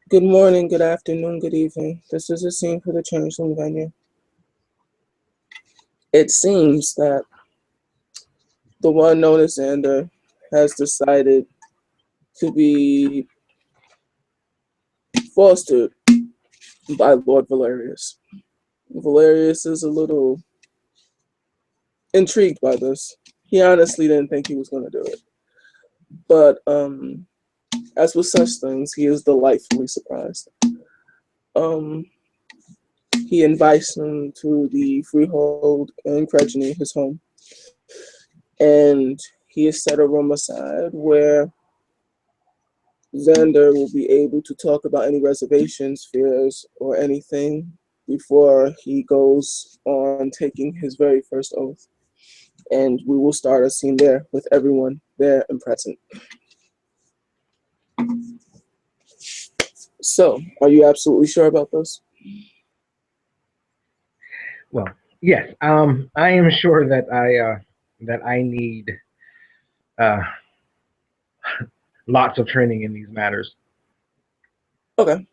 Good morning, good afternoon, good evening. This is a scene for the changeling venue. It seems that the one known as Zander has decided to be fostered by Lord Valarius. Valarius is a little intrigued by this. He honestly didn't think he was going to do it. But as with such things, he is delightfully surprised. Um, he invites him to the freehold in Credigy, his home, and he has set a room aside where Zander will be able to talk about any reservations, fears, or anything before he goes on taking his very first oath. And we will start a scene there with everyone there and present. So, are you absolutely sure about this? Well, yes. I am sure that I need uh, lots of training in these matters. Okay.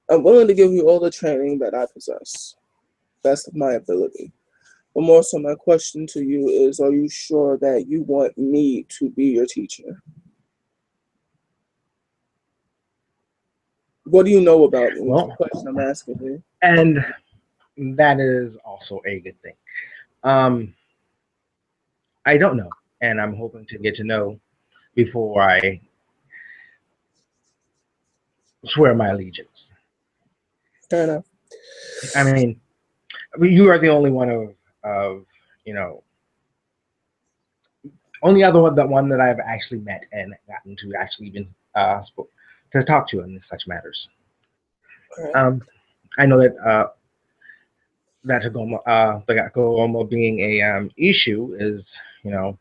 I'm willing to give you all the training that I possess, best of my ability. But more so, my question to you is, are you sure that you want me to be your teacher? What do you know about me is the Well, question I'm asking you. and that is also a good thing. Um, I don't know, and I'm hoping to get to know before I swear my allegiance. Fair enough. I mean, you are the only one of you know only other one, the one that I've actually met and gotten to actually even to talk to in such matters. All right. Um, I know that the Goma being a issue is, you know,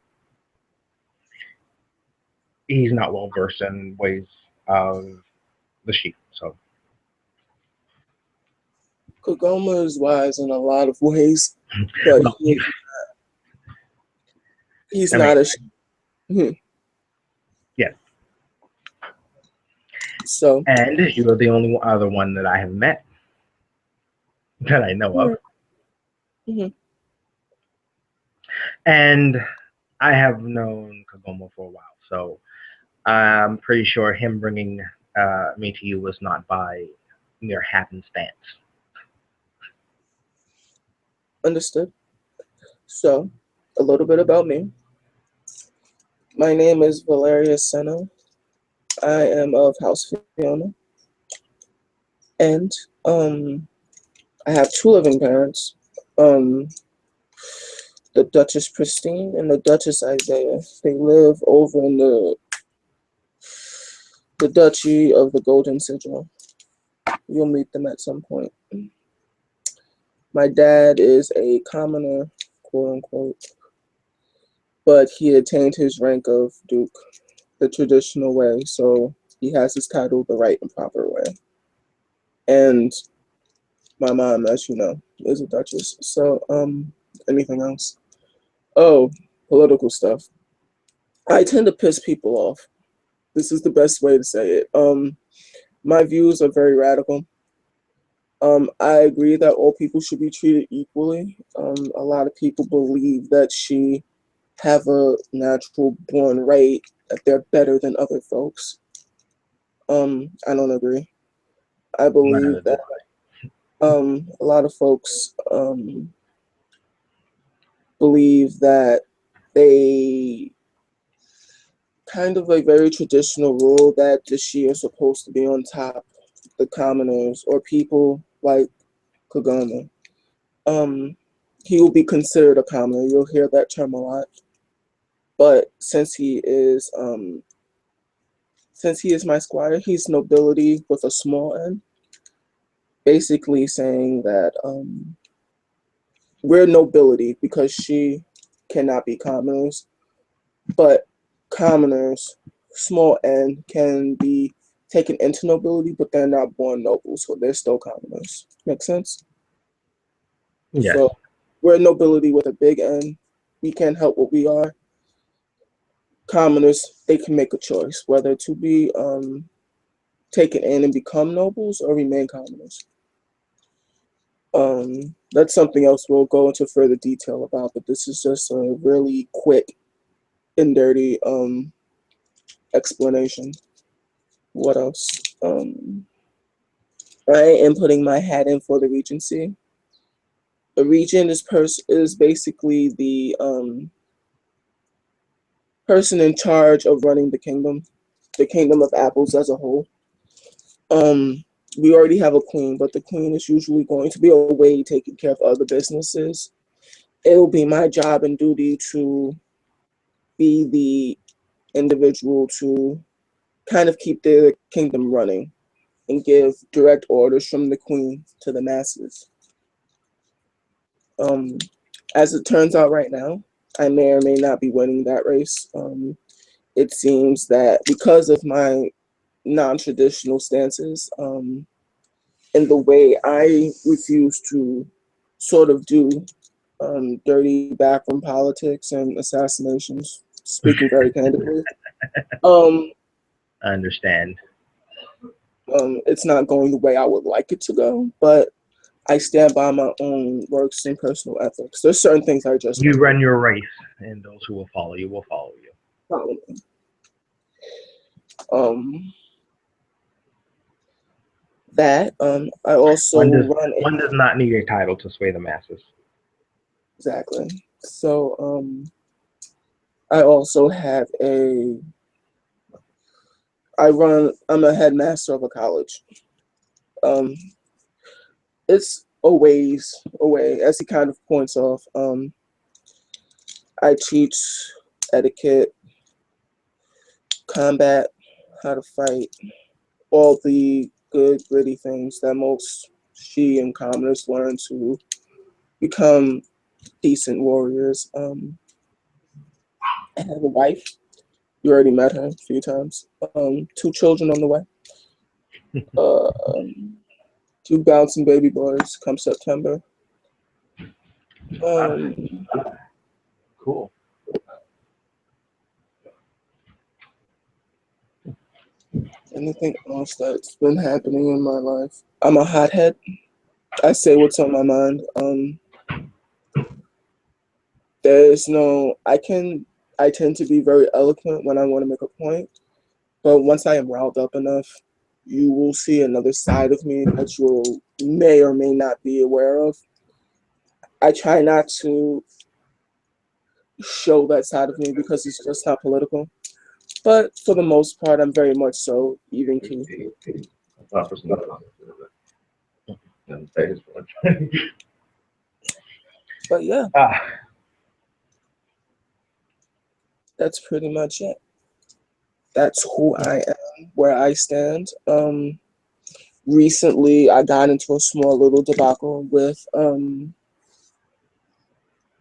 he's not well versed in ways of the sheep. So Kagoma is wise in a lot of ways, but well, he's I mean, not a. Hmm. yeah. So, And you are the only other one that I have met that I know of, mhm. and I have known Kagoma for a while. So I'm pretty sure him bringing me to you was not by mere happenstance. Understood. So, a little bit about me. My name is Valarius Senna. I am of House Fiona, and um, I have two living parents. Um, the Duchess Pristine and the Duchess Isaiah. They live over in the Duchy of the Golden Sigil. You'll meet them at some point. My dad is a commoner, quote unquote, but he attained his rank of Duke the traditional way, so he has his title the right and proper way. And my mom, as you know, is a Duchess. So, anything else? Oh, political stuff. I tend to piss people off. This is the best way to say it. My views are very radical. I agree that all people should be treated equally. A lot of people believe that she have a natural born right, that they're better than other folks. I don't agree. I believe Neither do that a lot of folks believe that they kind of a very traditional rule that the she are supposed to be on top, the commoners or people like Kagome. Um, he will be considered a commoner. You'll hear that term a lot. But since he is my squire, he's nobility with a small n, basically saying that we're nobility because she cannot be commoners, but commoners, small n, can be taken into nobility, but they're not born noble, so they're still commoners. Make sense? yes. So we're nobility with a big N. We can't help what we are. commoners, they can make a choice whether to be taken in and become nobles or remain commoners. That's something else we'll go into further detail about, but this is just a really quick and dirty explanation. What else? I am putting my hat in for the regency. A regent is basically the person in charge of running the kingdom of apples as a whole. Um, we already have a queen, but the queen is usually going to be away taking care of other businesses. It will be my job and duty to be the individual to kind of keep the kingdom running and give direct orders from the queen to the masses. Um, as it turns out right now, I may or may not be winning that race. It seems that because of my non-traditional stances and the way I refuse to sort of do dirty backroom politics and assassinations, speaking very candidly, um, I understand. it's not going the way I would like it to go, but I stand by my own works and personal ethics. There's certain things I just You won't run your race, and those who will follow you will follow you. follow. Um, I also One does run a one does not need a title to sway the masses. exactly. So I also have I'm a headmaster of a college. Um, it's a ways away, as he kind of points off. I teach etiquette, combat, how to fight, all the good, gritty things that most she and commoners learn to become decent warriors. I have a wife. You already met her a few times. Two children on the way. Uh, two bouncing baby boys come September. Ah, Um, cool. Anything else that's been happening in my life? I'm a hothead. I say what's on my mind. There's no. I tend to be very eloquent when I want to make a point, but once I am riled up enough, you will see another side of me that you may or may not be aware of. I try not to show that side of me because it's just not political. But for the most part, I'm very much so even key. But yeah, Ah, that's pretty much it. That's who I am, where I stand. Recently, I got into a small little debacle with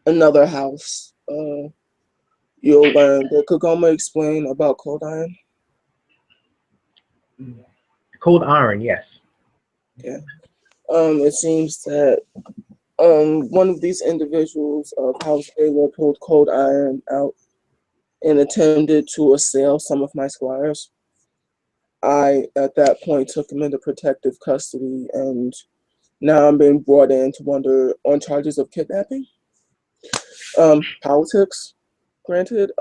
another house. You'll learn. Did Kagoma explain about cold iron? cold iron, yes. Yeah. It seems that one of these individuals of House Baylor pulled cold iron out and attempted to assail some of my squires. I, at that point, took him into protective custody, and now I'm being brought in to wonder on charges of kidnapping. Politics, granted.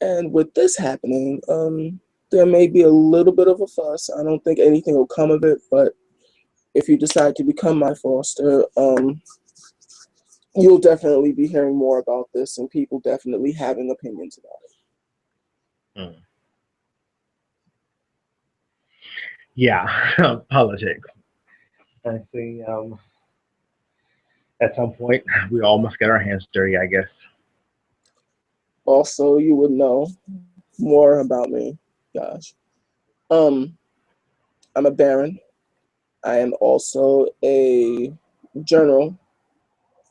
And with this happening, there may be a little bit of a fuss. I don't think anything will come of it, but if you decide to become my foster, you'll definitely be hearing more about this and people definitely having opinions about it. Mm. Yeah, politics. I see. At some point, we all must get our hands dirty, I guess. Also, you would know more about me. Gosh. Um, I'm a baron. I am also a general.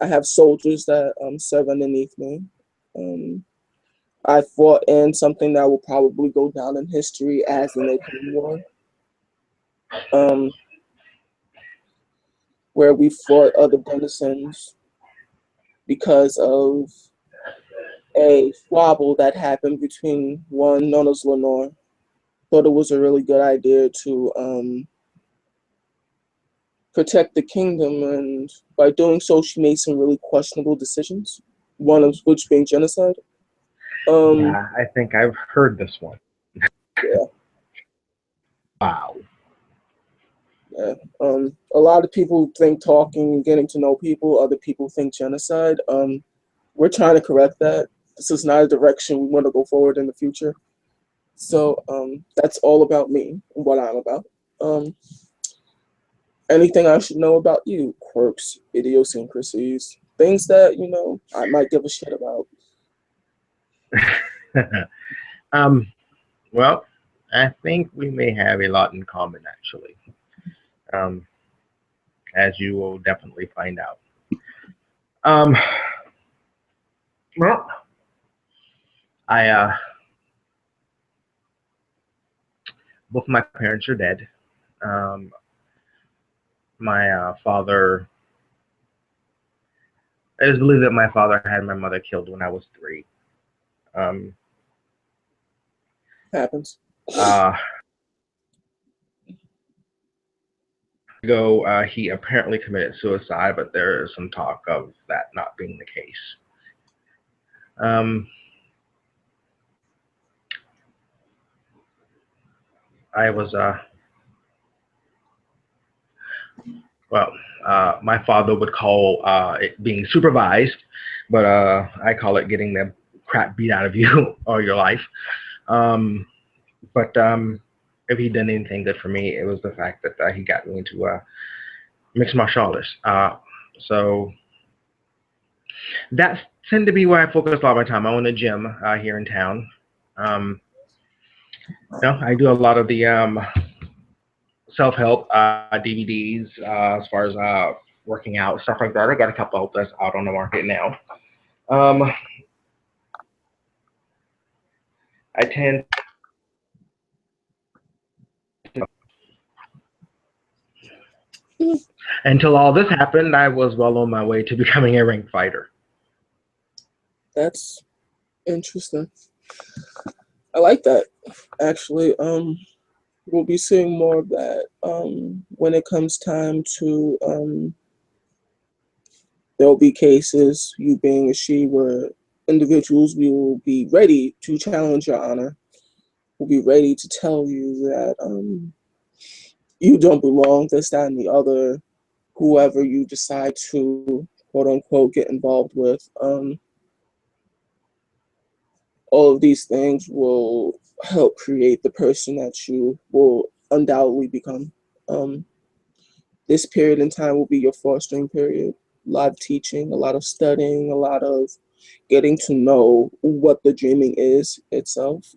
I have soldiers that serve underneath me. Um, I fought in something that will probably go down in history as an open war, um, where we fought other denizens because of a squabble that happened between one known as Lenore. Thought it was a really good idea to protect the kingdom, and by doing so, she made some really questionable decisions. One of which being genocide. Um, Yeah, I think I've heard this one. yeah, Wow. yeah. A lot of people think talking and getting to know people. Other people think genocide. We're trying to correct that. This is not a direction we want to go forward in the future. So that's all about me and what I'm about. Um, Anything I should know about you? Quirks, idiosyncrasies, things that I might give a shit about. um, well, I think we may have a lot in common, actually, um, as you will definitely find out. Um, well, I both my parents are dead. Um, my father. It is believed that my father had my mother killed when I was 3. Um, Happens. uh, ago, he apparently committed suicide, but there is some talk of that not being the case. Um, I was well, my father would call it being supervised, but I call it getting the crap beat out of you all your life. Um, but if he done anything good for me, it was the fact that he got me into mixed martial arts. So that's tend to be where I focus a lot of my time. I own a gym here in town. Um, I do a lot of the self-help DVDs as far as working out, stuff like that. I got a couple that's out on the market now. Um, I tend until all this happened, I was well on my way to becoming a ranked fighter. That's interesting. I like that. Actually, we'll be seeing more of that when it comes time to. There'll be cases, you being a she, where individuals we will be ready to challenge your honor. We'll be ready to tell you that you don't belong, this, that, and the other, whoever you decide to quote unquote get involved with. All of these things will help create the person that you will undoubtedly become. Um, this period in time will be your fostering period. A lot of teaching, a lot of studying, a lot of getting to know what the dreaming is itself.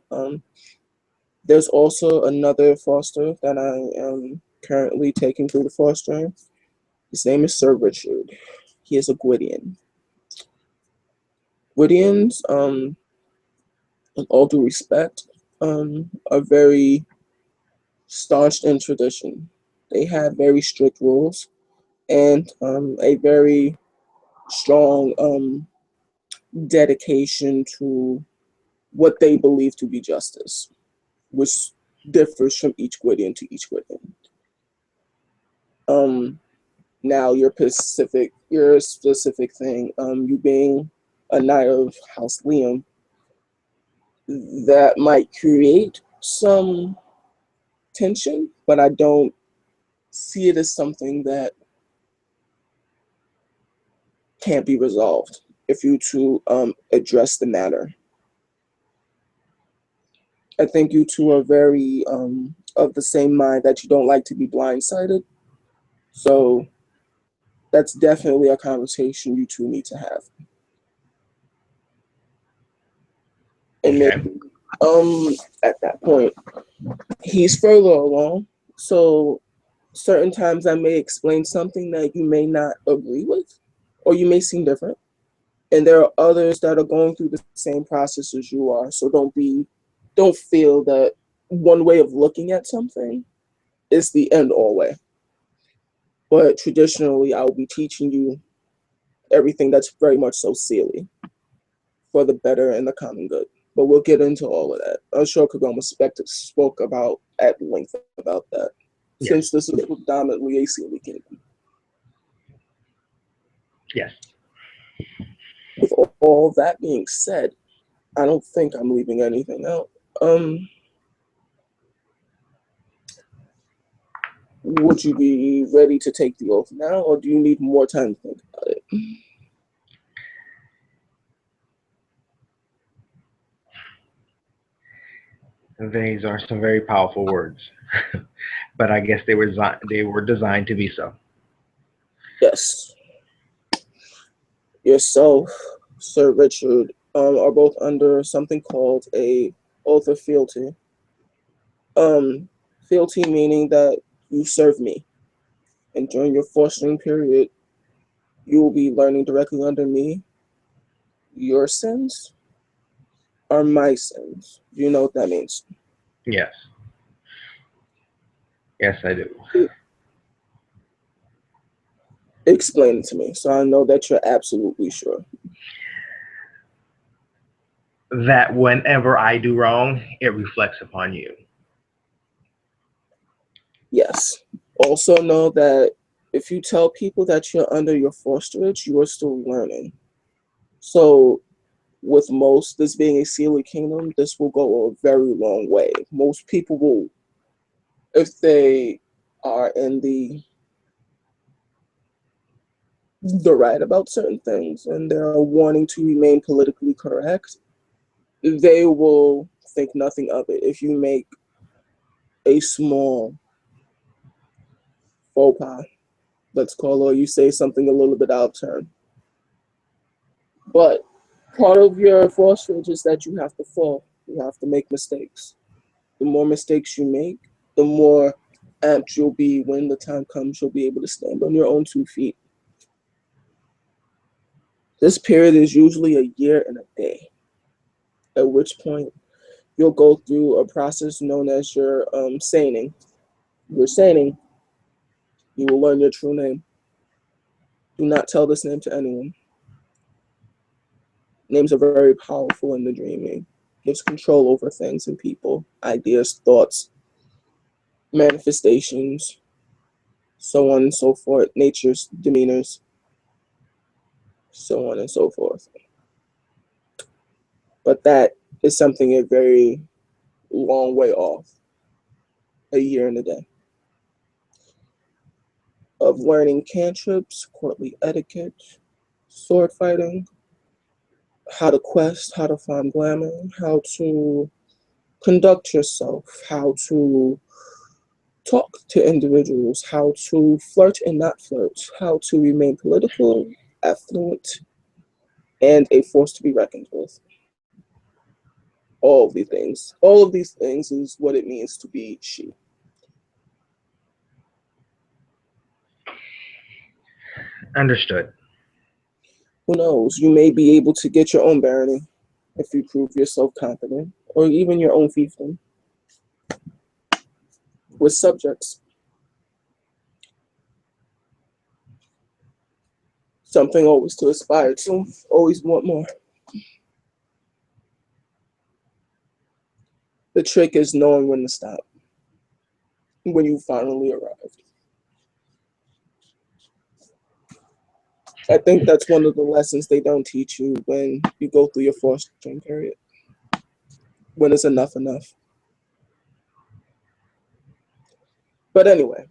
There's also another foster that I am currently taking through the fostering. His name is Sir Richard. He is a Gwydion. Gwydions, with all due respect, are very staunch in tradition. They have very strict rules and a very strong dedication to what they believe to be justice, which differs from each Gwydion to each Gwydion. Um, Now your specific thing, you being a knight of House Liam, that might create some tension, but I don't see it as something that can't be resolved if you two address the matter. I think you two are very of the same mind that you don't like to be blindsided. So that's definitely a conversation you two need to have. And Okay. maybe at that point, he's further along. So certain times I may explain something that you may not agree with, or you may seem different. And there are others that are going through the same process as you are. So don't feel that one way of looking at something is the end all way. But traditionally, I will be teaching you everything that's very much so silly. for the better and the common good. But we'll get into all of that. I'm sure Kagoma spoke about at length about that, Yes. since this is predominantly a Sealy kingdom. Yes. With all that being said, I don't think I'm leaving anything out. Would you be ready to take the oath now, or do you need more time to think about it? These are some very powerful words, but I guess they were designed to be so. Yes. Yourself, Sir Richard, are both under something called a oath of fealty. Fealty meaning that you serve me, and during your fostering period, you will be learning directly under me. Your sins are my sins. Do you know what that means? Yes. Yes, I do. Explain it to me so I know that you're absolutely sure. That whenever I do wrong, it reflects upon you. Yes. Also know that if you tell people that you're under your fosterage, you are still learning. So with most, this being a Sealy kingdom, this will go a very long way. Most people will, if they are in the right about certain things and they're wanting to remain politically correct, they will think nothing of it. If you make a small faux pas, let's call it, or you say something a little bit out of turn. But part of your fosterage is that you have to fall. You have to make mistakes. The more mistakes you make, the more amped you'll be when the time comes you'll be able to stand on your own 2 feet. This period is usually a year and a day, at which point you'll go through a process known as your saning. Your saning, you will learn your true name. Do not tell this name to anyone. Names are very powerful in the dreaming. Gives control over things and people, ideas, thoughts, manifestations, so on and so forth, nature's demeanors, so on and so forth. But that is something a very long way off, a year and a day, of learning cantrips, courtly etiquette, sword fighting, how to quest, how to find glamour, how to conduct yourself, how to talk to individuals, how to flirt and not flirt, how to remain political, affluent, and a force to be reckoned with. All of these things. All of these things is what it means to be she. Understood. Who knows? You may be able to get your own barony if you prove yourself competent, or even your own fiefdom with subjects. Something always to aspire to, always want more. The trick is knowing when to stop when you finally arrived. I think that's one of the lessons they don't teach you when you go through your fostering period. When it's enough enough. But anyway,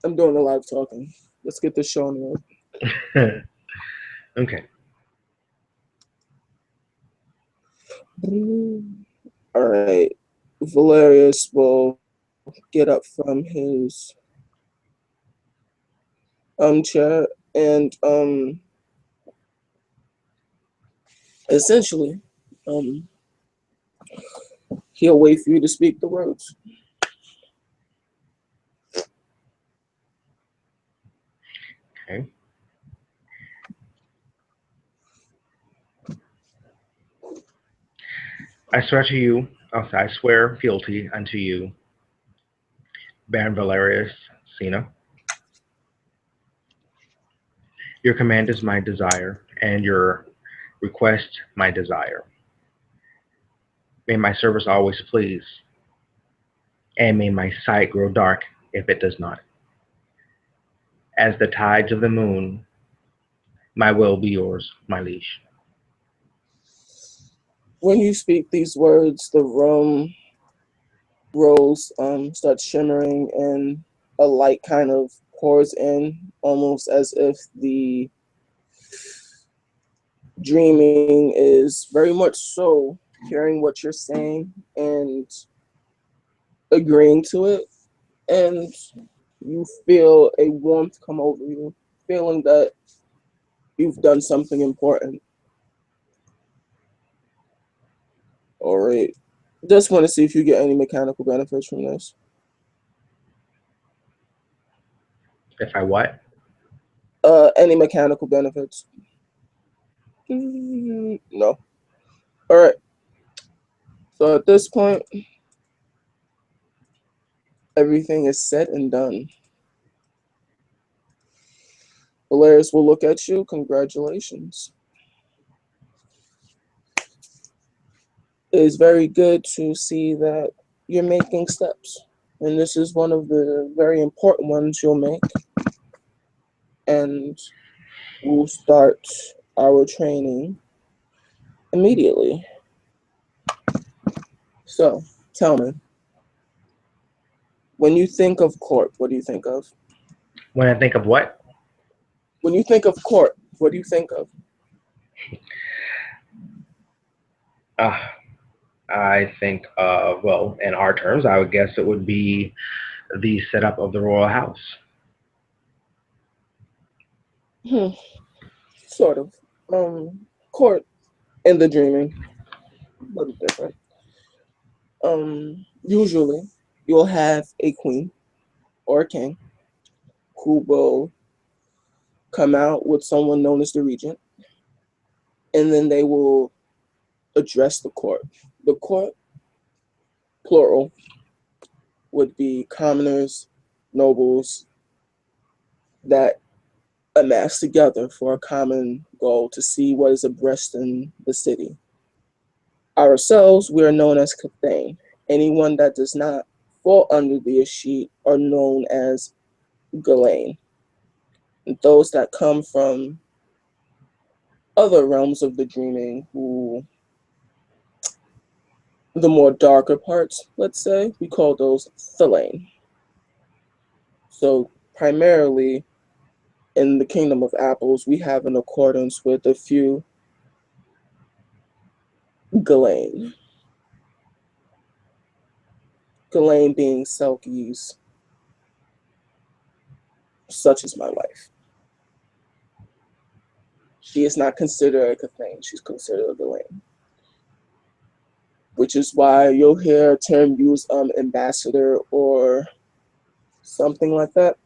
I'm doing a lot of talking. Let's get this show on the Okay. road. All right. Valarius will get up from his chair and essentially um he'll wait for you to speak the words. Okay. I swear to you, I swear fealty unto you, Baron Valarius Cena. Your command is my desire, and your request my desire. May my service always please, and may my sight grow dark if it does not. As the tides of the moon, my will be yours, my liege. When you speak these words, the room rose starts shimmering and a light kind of pours in, almost as if the dreaming is very much so hearing what you're saying and agreeing to it. And you feel a warmth come over you, feeling that you've done something important. All right. Just want to see if you get any mechanical benefits from this. If I what? Any mechanical benefits? No. All right. So at this point, everything is said and done. Valarius will look at you. Congratulations. It is very good to see that you're making steps. And this is one of the very important ones you'll make. And we'll start our training immediately. So, tell me, when you think of court, what do you think of? When I think of what? When you think of court, what do you think of? Uh, I think, well, in our terms, I would guess it would be the setup of the royal house. Hmm, sort of. Court and the dreaming, a little different. Usually, you'll have a queen or a king who will come out with someone known as the regent, and then they will address the court. The court, plural, would be commoners, nobles that amass together for a common goal to see what is abreast in the city. Ourselves, we are known as Cathane. Anyone that does not fall under the sheet are known as Ghislaine. And those that come from other realms of the dreaming, who the more darker parts, let's say, we call those Thelaine. So primarily in the kingdom of apples, we have in accordance with a few Ghislaine. Ghislaine being Selkies, such as my wife. She is not considered a Cathane, she's considered a Ghislaine. Which is why you'll hear a term used ambassador or something like that,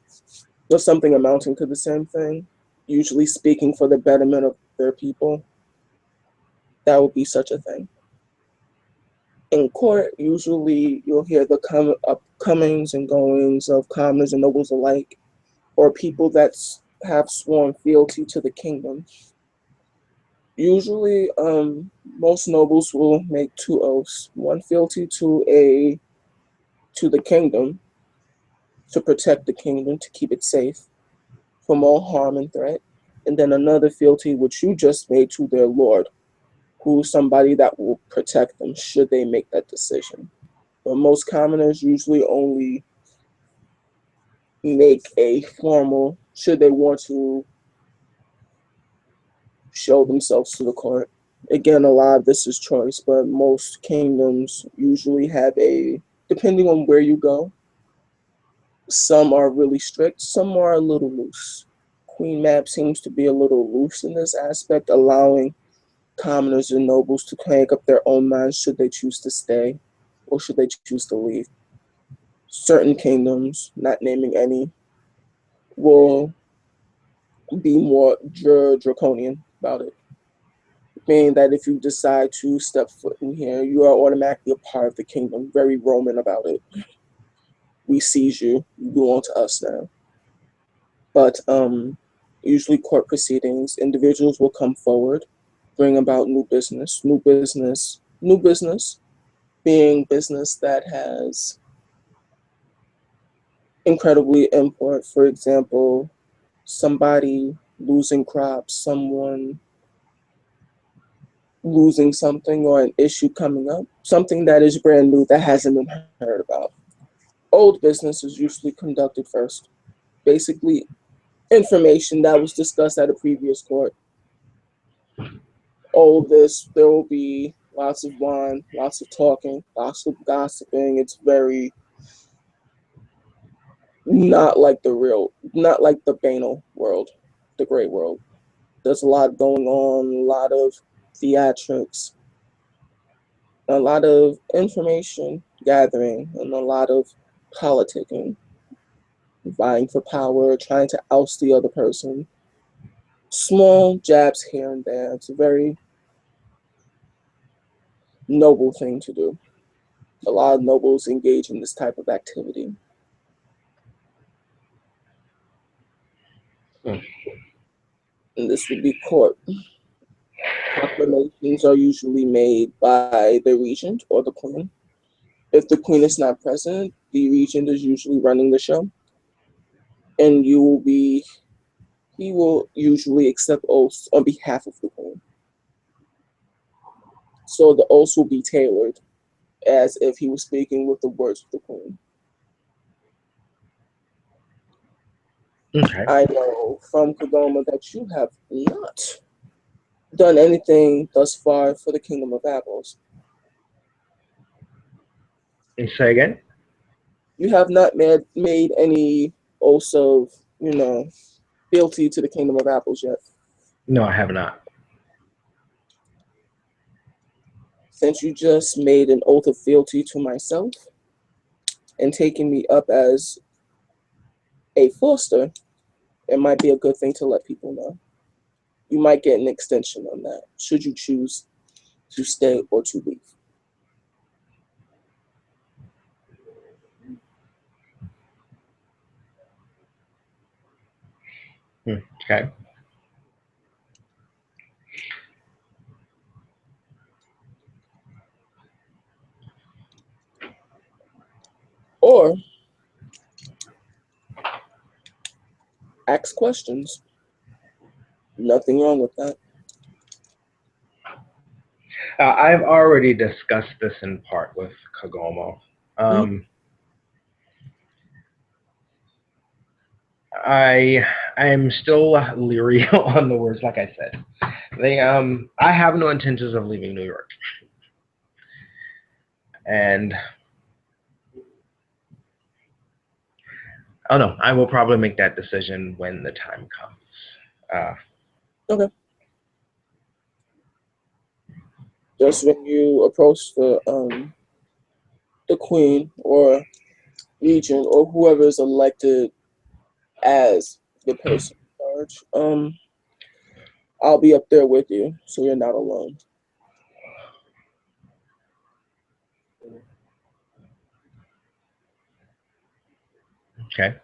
or something amounting to the same thing, usually speaking for the betterment of their people. That would be such a thing. In court, usually you'll hear the upcomings and goings of commoners and nobles alike, or people that have sworn fealty to the kingdom. Usually, most nobles will make two oaths: one fealty to the kingdom, to protect the kingdom, to keep it safe from all harm and threat, and then another fealty which you just made to their lord, who's somebody that will protect them should they make that decision. But most commoners usually only make a formal, should they want to show themselves to the court. Again, a lot of this is choice, but most kingdoms usually have a, depending on where you go, some are really strict, some are a little loose. Queen Map seems to be a little loose in this aspect, allowing commoners and nobles to make up their own minds should they choose to stay or should they choose to leave. Certain kingdoms, not naming any, will be more draconian about it, meaning that if you decide to step foot in here, you are automatically a part of the kingdom, very Roman about it. We seize you, you belong to us now. But usually court proceedings, individuals will come forward bring about new business being business that has incredibly import. For example, somebody losing crops, someone losing something, or an issue coming up, something that is brand new that hasn't been heard about. Old business is usually conducted first. Basically, information that was discussed at a previous court. Oh, this, there will be lots of wine, lots of talking, lots of gossiping. It's very not like the banal world, the great world. There's a lot going on, a lot of theatrics, a lot of information gathering, and a lot of politicking, vying for power, trying to oust the other person. Small jabs here and there. It's a very noble thing to do. A lot of nobles engage in this type of activity. Mm. And this would be court. Proclamations are usually made by the regent or the queen. If the queen is not present, the regent is usually running the show, and he will usually accept oaths on behalf of the queen. So the oaths will be tailored as if he was speaking with the words of the queen. Okay. I know from Kagoma that you have not done anything thus far for the Kingdom of Apples. And say again? You have not made any oaths of, fealty to the Kingdom of Apples yet. No, I have not. Since you just made an oath of fealty to myself and taking me up as a foster, it might be a good thing to let people know. You might get an extension on that, should you choose to stay or to leave. Okay. Or ask questions. Nothing wrong with that. I've already discussed this in part with Kagomo. Mhm. Um, I am still leery on the words, like I said. I have no intentions of leaving New York, and oh no, I will probably make that decision when the time comes. Uh, Okay. Just when you approach the queen or regent or whoever is elected as the person in charge, I'll be up there with you, so you're not alone. okay.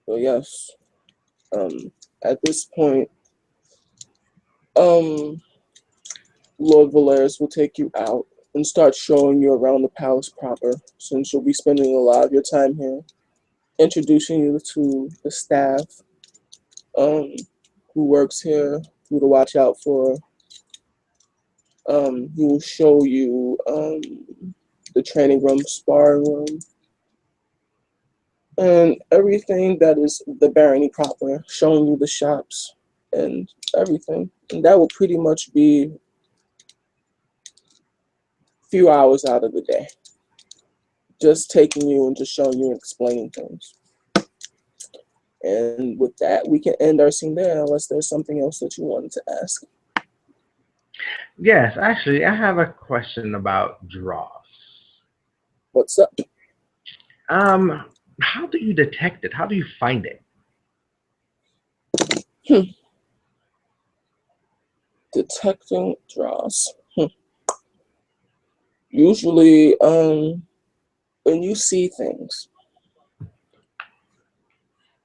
So yes, at this point, um, Lord Valarius will take you out and start showing you around the palace proper, since you'll be spending a lot of your time here, introducing you to the staff, um, who works here, who to watch out for. He will show you the training room, sparring room, and everything that is the barony proper, showing you the shops and everything. And that will pretty much be a few hours out of the day, just taking you and just showing you and explaining things. And with that, we can end our scene there unless there's something else that you wanted to ask. Yes, actually, I have a question about draws. What's up? Um, how do you detect it? How do you find it? Hmm. Detecting draws. Usually, when you see things,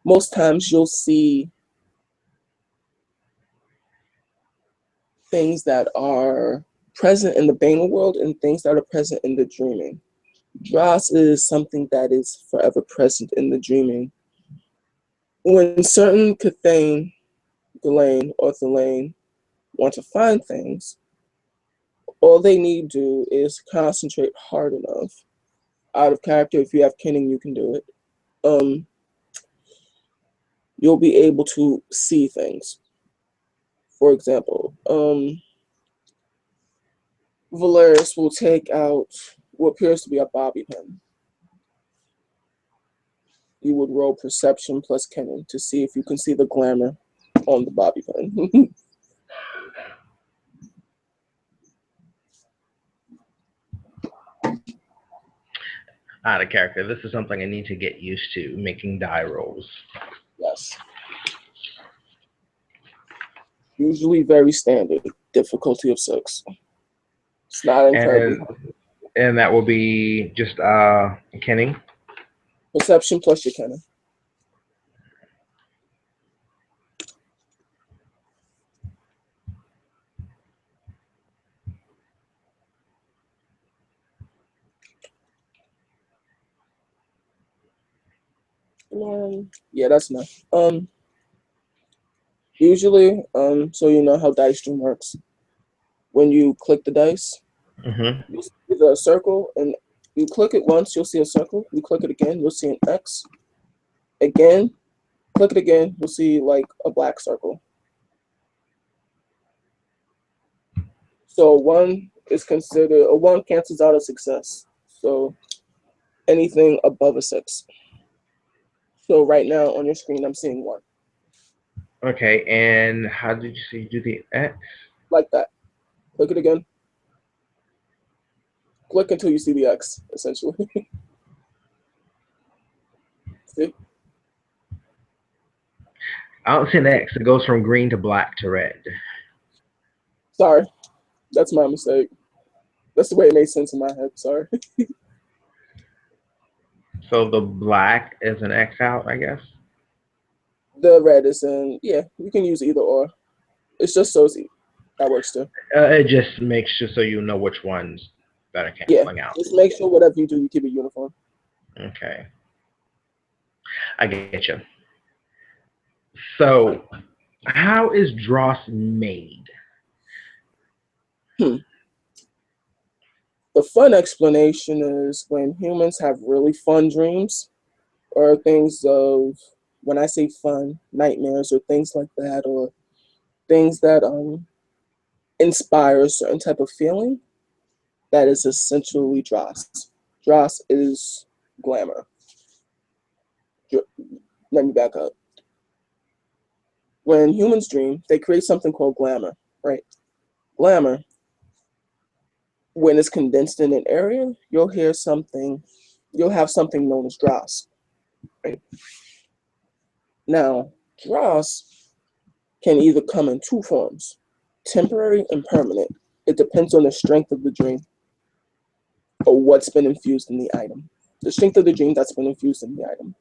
most times you'll see things that are present in the Bana world and things that are present in the dreaming. Dross is something that is forever present in the dreaming. When certain Cathane, Ghislaine, or Thelaine want to find things, all they need to do is concentrate hard enough. Out of character, if you have Kenning, you can do it. Um, you'll be able to see things. For example, Valarius will take out what appears to be a bobby pin. You would roll perception plus Kenning to see if you can see the glamour on the bobby pin. Out of character. This is something I need to get used to, making die rolls. Yes. Usually very standard, difficulty of 6. It's not incredibly And hard. and that will be just Kenning. Perception plus your Kenning. Yeah, that's enough. Usually, so you know how dice stream works. When you click the dice, Mm-hmm. you see the circle, and you click it once, you'll see a circle. You click it again, you'll see an X. Again, click it again, you'll see like a black circle. So one is considered a one cancels out a success. So anything above a 6. So right now on your screen, I'm seeing 1. Okay, and how did you say you do the X? Like that. Click it again. Click until you see the X, essentially. See? I don't see an X. It goes from green to black to red. Sorry. That's my mistake. That's the way it made sense in my head. Sorry. So the black is an X out, I guess. The red is in, yeah, you can use either or. It's just so easy. That works too. It just makes you so you know which ones that are Yeah. canceling out. Just make sure whatever you do, you keep it uniform. Okay, I get you. So, how is dross made? Hmm. The fun explanation is when humans have really fun dreams or things of, when I say fun, nightmares or things like that, or things that inspire a certain type of feeling, that is essentially dross. Dross is glamour. Let me back up. When humans dream, they create something called glamour, right? Glamour, when it's condensed in an area, you'll have something known as dross, right? Now, dross can either come in two forms, temporary and permanent. It depends on the strength of the dream or what's been infused in the item. The strength of the dream that's been infused in the item.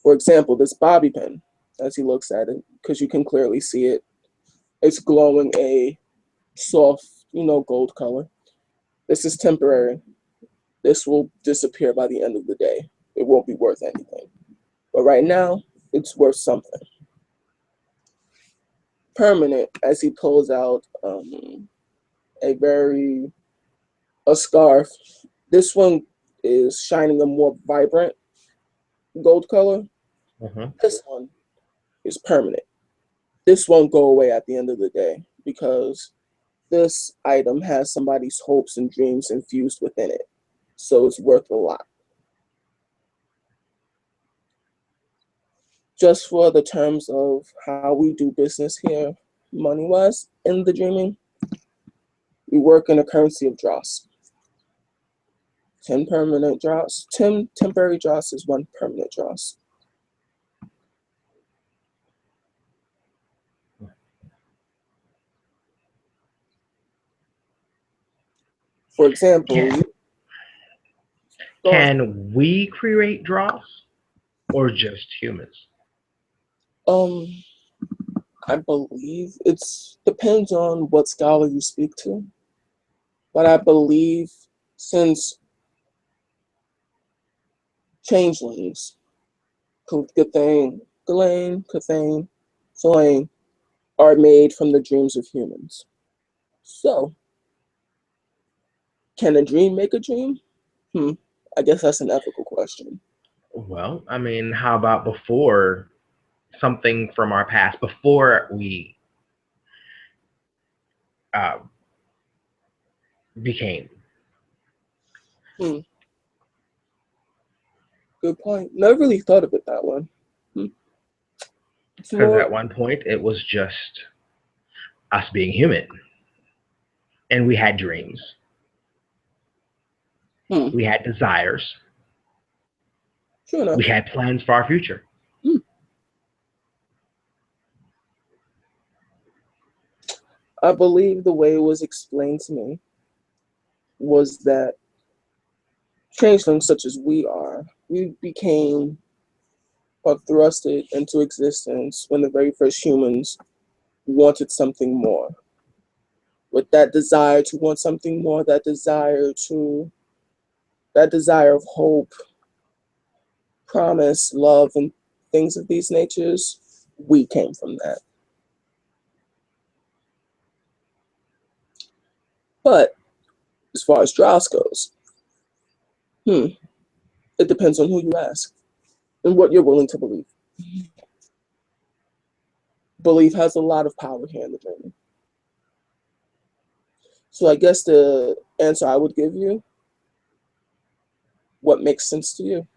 For example, this bobby pin, as he looks at it, because you can clearly see it, it's glowing a soft, gold color. This is temporary. This will disappear by the end of the day. It won't be worth anything. But right now, it's worth something. Permanent, as he pulls out a very a scarf. This one is shining a more vibrant gold color. Mm-hmm. This one is permanent. This won't go away at the end of the day because this item has somebody's hopes and dreams infused within it. So it's worth a lot. Just for the terms of how we do business here, money wise, in the dreaming, we work in a currency of dross. 10 permanent dross, 10 temporary dross is 1 permanent dross. For example, Can go on. can we create dross or just humans? I believe it depends on what scholar you speak to, but I believe since changelings, Cathane, Selene, are made from the dreams of humans. So, can a dream make a dream? I guess that's an ethical question. Well, I mean, how about before something from our past, before we uh, became? Hmm. Good point. Never really thought of it that way. Hmm. It's Because more. at one point it was just us being human, and we had dreams, Hmm. we had desires, True we enough. had plans for our future. Hmm. I believe the way it was explained to me was that changelings such as we became or thrusted into existence when the very first humans wanted something more. With that desire to want something more, that desire of hope, promise, love, and things of these natures, we came from that. But as far as Dross goes, it depends on who you ask and what you're willing to believe. Belief has a lot of power here in the journey. So I guess the answer I would give you, what makes sense to you?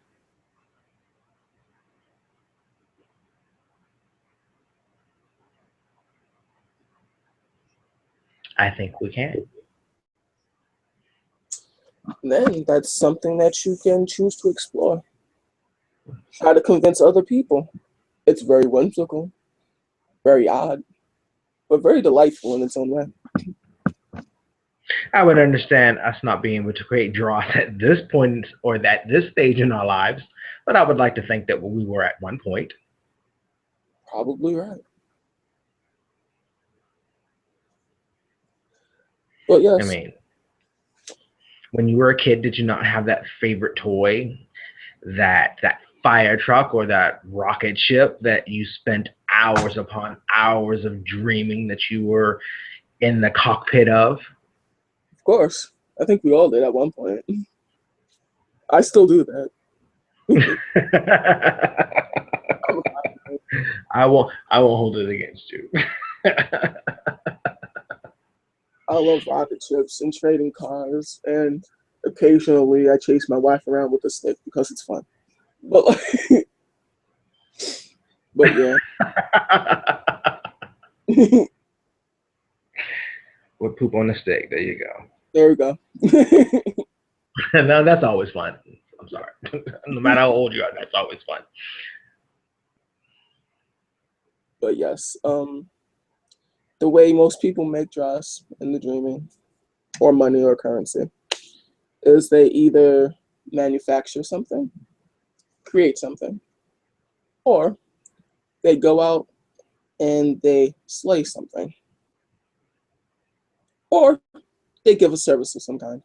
I think we can. Then that's something that you can choose to explore. Try to convince other people. It's very whimsical, very odd, but very delightful in its own way. I would understand us not being able to create draws at this point or at this stage in our lives, but I would like to think that we were at one point. Probably right. But I yes, mean, when you were a kid, did you not have that favorite toy, that fire truck or that rocket ship that you spent hours upon hours of dreaming that you were in the cockpit of? of course. I think we all did at one point. I still do that. I won't hold it against you. I love rocket ships and trading cars, and occasionally I chase my wife around with a stick because it's fun. But but yeah, With poop on the stick. There you go. there we go. No, that's always fun. I'm sorry. No matter how old you are, that's always fun. But yes, the way most people make dress in the dreaming, or money or currency, is they either manufacture something, create something, or they go out and they slay something, or they give a service of some kind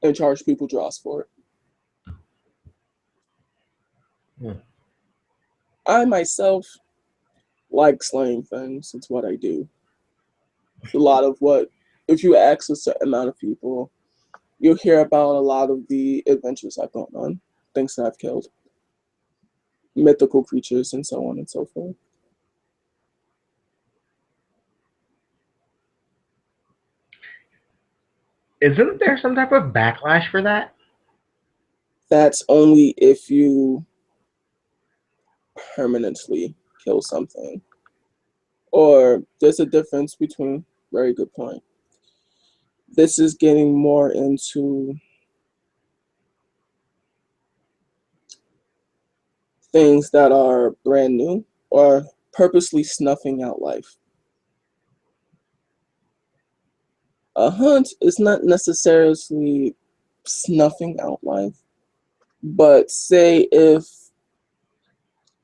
and charge people draws for it. Hmm. I myself like slaying things. It's what I do. It's a lot of what, if you ask a certain amount of people, you'll hear about a lot of the adventures I've gone on, things that I've killed, mythical creatures, and so on and so forth. Isn't there some type of backlash for that? That's only if you permanently kill something. Or there's a difference between, very good point. This is getting more into things that are brand new or purposely snuffing out life. A hunt is not necessarily snuffing out life, but say if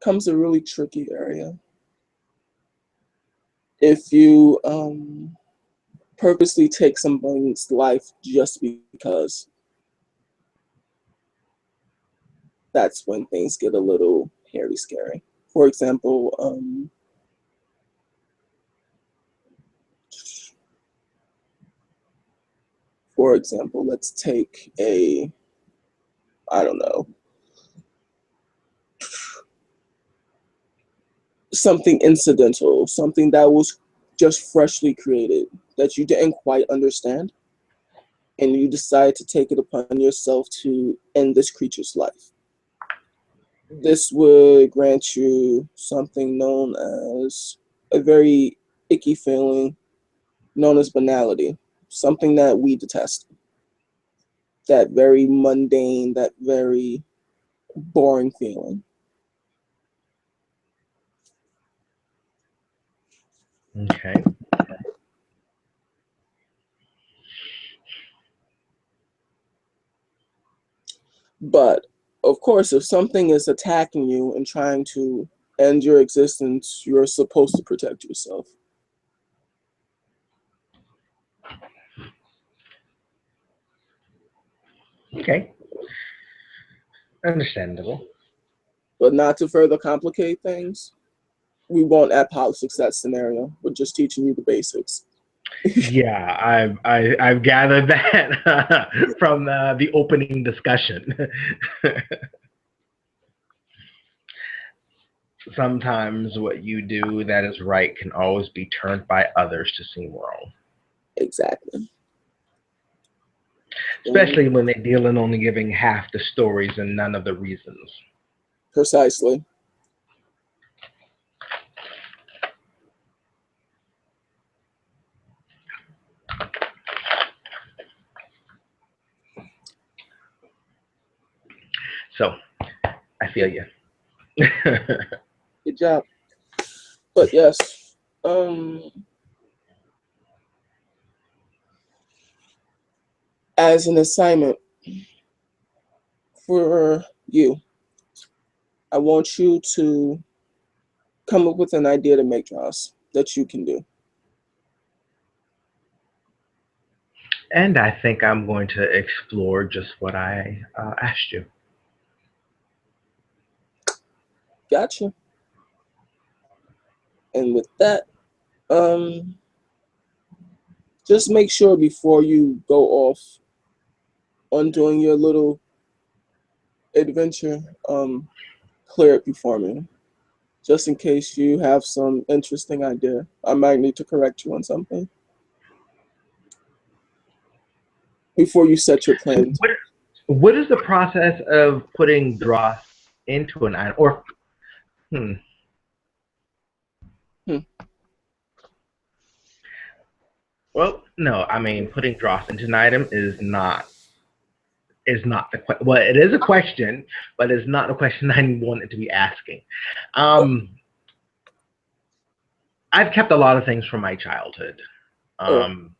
becomes a really tricky area. If you purposely take somebody's life just because, that's when things get a little hairy scary. For example, let's take I don't know, something incidental, something that was just freshly created that you didn't quite understand, and you decide to take it upon yourself to end this creature's life. This would grant you something known as a very icky feeling known as banality, something that we detest. That very mundane, that very boring feeling. Okay. But of course, if something is attacking you and trying to end your existence, you're supposed to protect yourself. Okay. Understandable. But not to further complicate things, we won't add politics to that scenario. We're just teaching you the basics. Yeah, I've gathered that from the opening discussion. Sometimes what you do that is right can always be turned by others to seem wrong, Exactly. especially when they deal in only giving half the stories and none of the reasons. Precisely. So I feel you. Good job. But yes, as an assignment for you, I want you to come up with an idea to make draws that you can do. And I think I'm going to explore just what I asked you. Gotcha. And with that, um, just make sure before you go off on doing your little adventure, clear it before me, just in case you have some interesting idea. I might need to correct you on something before you set your So plans. what is the process of putting dross into an item? Or Hmm. well, no, I mean putting dross into an item is not the question. Well, it is a question, but it's not a question I wanted to be asking. Oh, Um, I've kept a lot of things from my childhood. oh, Um,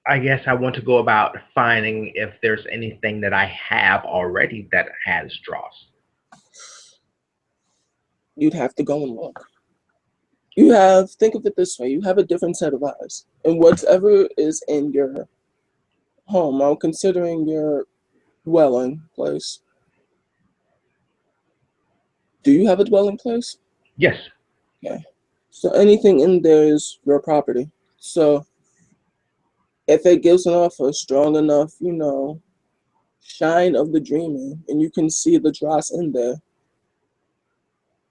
I guess I want to go about finding if there's anything that I have already that has dross. you'd have to go and look. You have, think of it this way, you have a different set of eyes. And whatever is in your home, I'm considering your dwelling place. Do you have a dwelling place? Yes. Okay. So anything in there is your property. So if it gives off a strong enough, shine of the dreaming, and you can see the dross in there,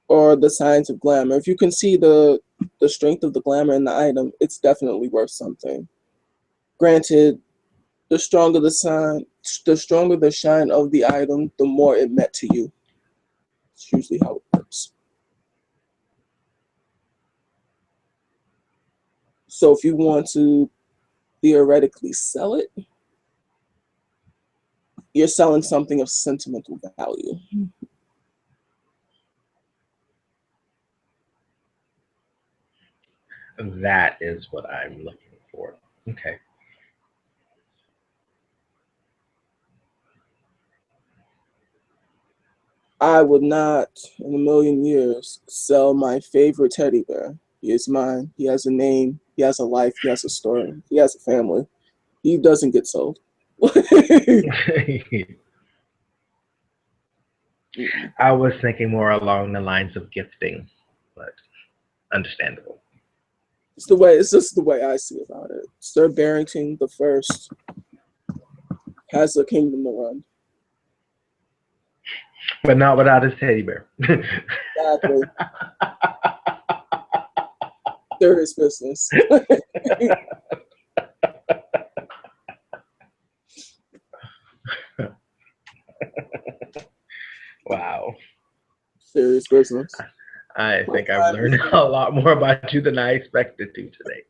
or the signs of glamour. If you can see the strength of the glamour in the item, it's definitely worth something. Granted, the stronger the sign, the stronger the shine of the item, the more it meant to you. It's usually how it works. So if you want to theoretically sell it, you're selling something of sentimental value. That is what I'm looking for. Okay. I would not in a million years sell my favorite teddy bear. He is mine. He has a name. He has a life. He has a story. He has a family. He doesn't get sold. I was thinking more along the lines of gifting, but understandable. It's just the way I see about it. Sir Barrington the First has a kingdom to run. But not without his teddy bear. Exactly. Serious business. Wow. Serious business. I think I've learned a lot more about you than I expected to today.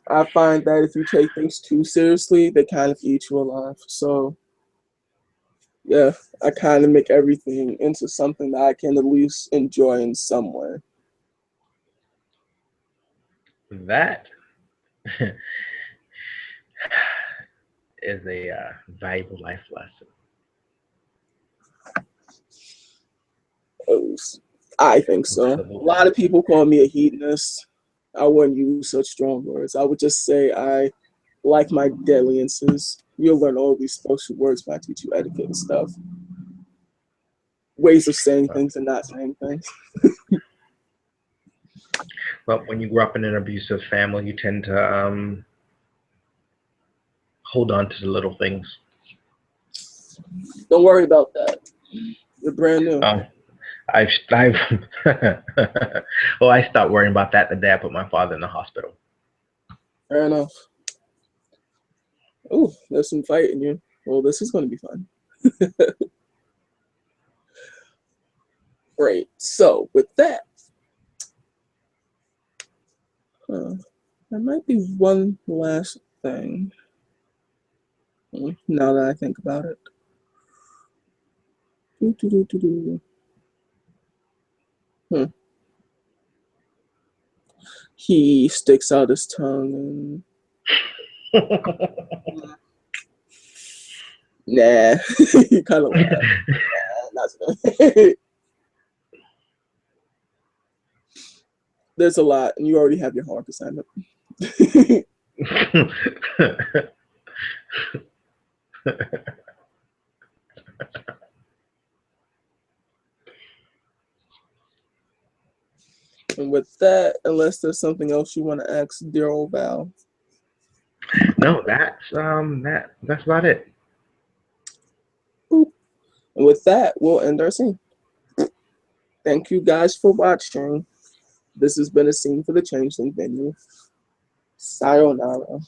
I find that if you take things too seriously, they kind of eat you alive. So, yeah, I kind of make everything into something that I can at least enjoy in some way. That is a valuable life lesson. I think so. A lot of people call me a hedonist. I wouldn't use such strong words. I would just say I like my dalliances. You'll learn all these social words when I teach you etiquette and stuff. Ways of saying things and not saying things. But when you grow up in an abusive family, you tend to hold on to the little things. Don't worry about that. You're brand new. I've well, I stopped worrying about that the day I put my father in the hospital. Fair enough. Oh, there's some fighting here. Well, this is going to be fun. Great. So, with that, there might be one last thing. Now that I think about it. He sticks out his tongue and nah. He kind of like not today. There's a lot, and you already have your homework assignment. And with that, unless there's something else you want to ask dear old Val. No, that's about it. Boop. And with that, we'll end our scene. Thank you guys for watching. This has been a scene for the Changeling venue. Sayonara.